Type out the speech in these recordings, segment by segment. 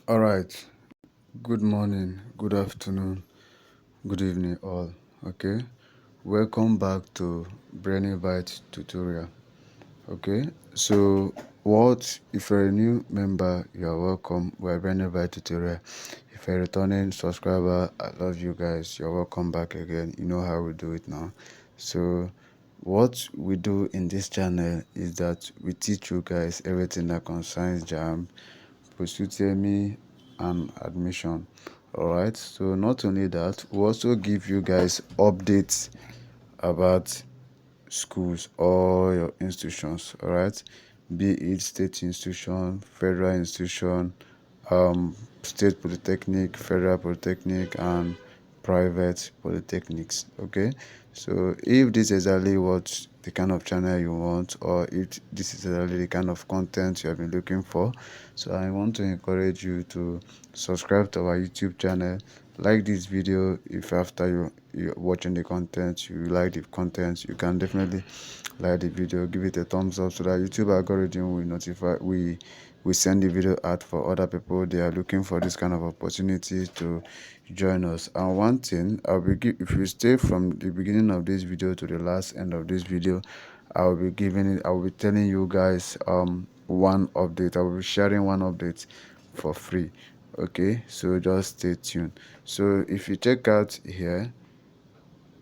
All right. Good morning, good afternoon, good evening, all. Okay. Welcome back to Brainybite tutorial. Okay. So, what if you're a new member? You are welcome. We're Brainybite tutorial. If you're a returning subscriber, I love you guys. You're welcome back again. You know how we do it now. So, what we do in this channel is that we teach you guys everything that concerns Jamb, post-UTME, and admission. All right, so not only that, we also give you guys updates about schools or your institutions. All right, be it state institution, federal institution, state polytechnic, federal polytechnic, and private polytechnics. Okay, so if this is exactly what the kind of channel you want, or if this is exactly the kind of content you have been looking for, so I want to encourage you to subscribe to our YouTube channel, like this video. If after you're watching the content, you like the content, you can definitely like the video, give it a thumbs up, so that YouTube algorithm will notify, we send the video out for other people. They are looking for this kind of opportunity to join us. And one thing, if you stay from the beginning of this video to the last end of this video, I will be telling you guys one update. I will be sharing one update for free. Okay, so just stay tuned. So if you check out here,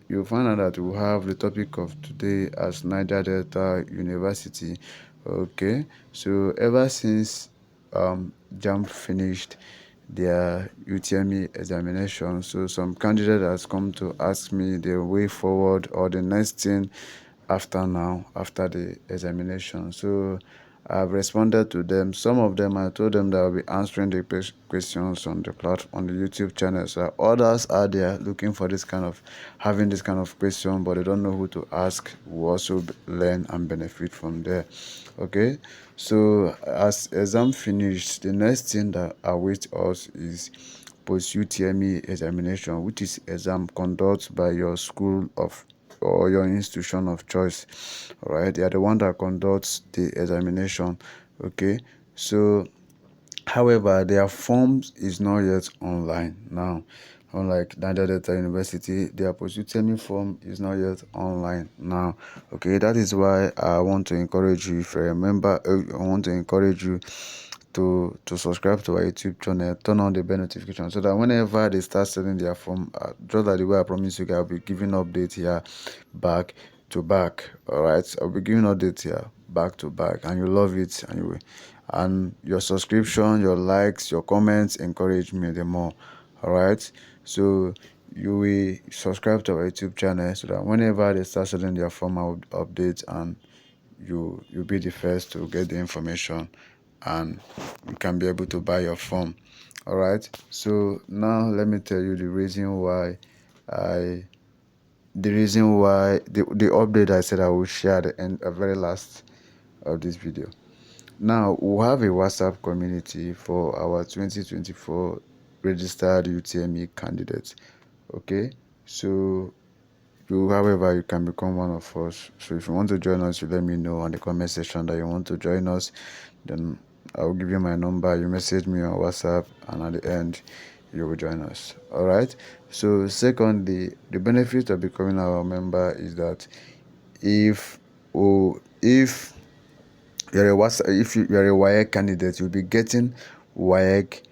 you'll find out that we have the topic of today as Niger Delta University. Okay, so ever since Jamb finished their UTME examination, so some candidate has come to ask me the way forward or the next thing after the examination. So I've responded to them. Some of them, I told them that I'll be answering the questions on the platform, on the YouTube channel. So others are there looking for having this kind of question, but they don't know who to ask. We also learn and benefit from there. Okay, so as exam finished, the next thing that awaits us is post-UTME examination, which is exam conducted by your school of or your institution of choice. All right, they are the one that conducts the examination. Okay, so however, their forms is not yet online now. Unlike Niger Delta University, their post-UTME form is not yet online now. Okay, that is why I want to encourage you. If you remember, I want to encourage you to subscribe to our YouTube channel, turn on the bell notification, so that whenever they start selling their form, just like the way I promised you guys, I'll be giving updates here back to back. All right, I'll be giving updates here back to back, and you love it anyway. And your subscription, your likes, your comments encourage me the more. All right, so you will subscribe to our YouTube channel, so that whenever they start selling their form, I will update, and you'll be the first to get the information, and you can be able to buy your form. All right, so now let me tell you the reason why the update I said I will share at the end, the very last of this video. Now we have a WhatsApp community for our 2024 registered UTME candidates. Okay, so however, you can become one of us. So if you want to join us, you let me know on the comment section that you want to join us. Then I'll give you my number. You message me on WhatsApp, and at the end, you will join us. All right. So secondly, the benefit of becoming our member is that if you're a you're a WAEC candidate, you'll be getting WAEC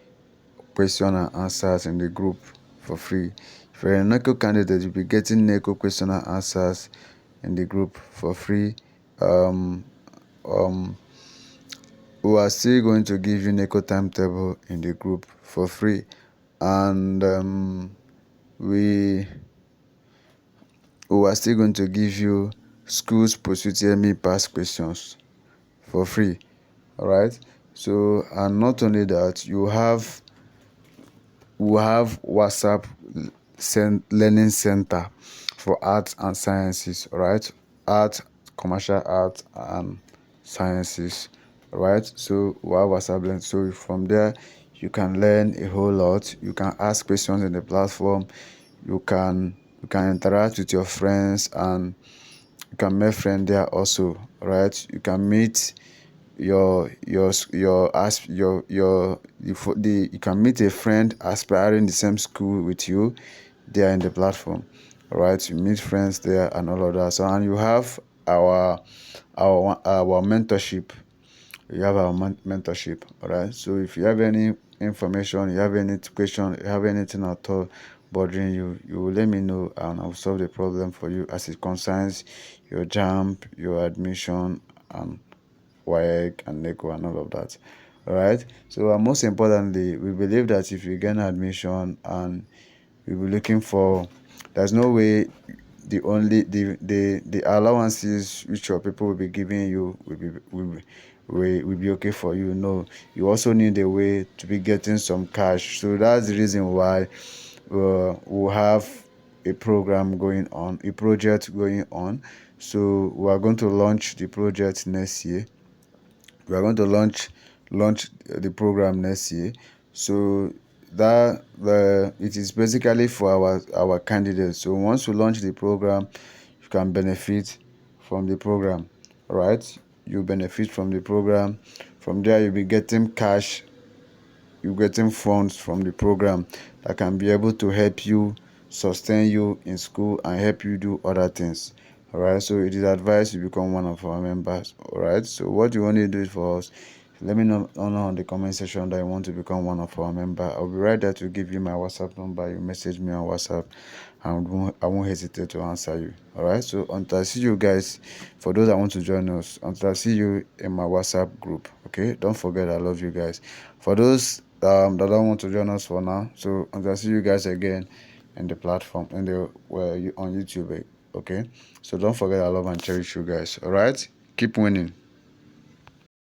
question and answers in the group for free. If you're a NECO candidate, you'll be getting NECO question and answers in the group for free. Um, um, we are still going to give you NECO timetable in the group for free, and we are still going to give you schools post-UTME past questions for free. All right. So, and not only that, we have WhatsApp learning center for arts and sciences. All right, art, commercial art, and sciences. All right, so we have WhatsApp learning. So from there, you can learn a whole lot. You can ask questions in the platform. You can interact with your friends, and you can make friends there also. All right, you can meet a friend aspiring the same school with you there in the platform. All right, you meet friends there and all of that. So, and you have our mentorship. You have our mentorship. All right, so if you have any information, you have any question, you have anything at all bothering you, you will let me know and I'll solve the problem for you as it concerns your Jamb, your admission, and WAEC and NECO and all of that. All right, so most importantly, we believe that if you get an admission and you'll be looking for, there's no way the allowances which your people will be giving you will be okay for you. No, you also need a way to be getting some cash. So that's the reason why we'll have a program going on, a project going on. So we are going to launch the project next year. We are going to launch the program next year. So that it is basically for our candidates. So once we launch the program, you can benefit from the program. All right, you benefit from the program. From there, you'll be getting cash, you getting funds from the program that can be able to help you sustain you in school and help you do other things. All right, so it is advised you become one of our members. All right, so what you want to do for us, let me know on the comment section that you want to become one of our members. I'll be right there to give you my WhatsApp number. You message me on WhatsApp and I won't hesitate to answer you. All right, so until I see you guys, for those that want to join us, until I see you in my WhatsApp group. Okay, don't forget I love you guys. For those that don't want to join us for now, so until I see you guys again in the platform on YouTube. Okay, so don't forget I love and cherish you guys. All right, keep winning.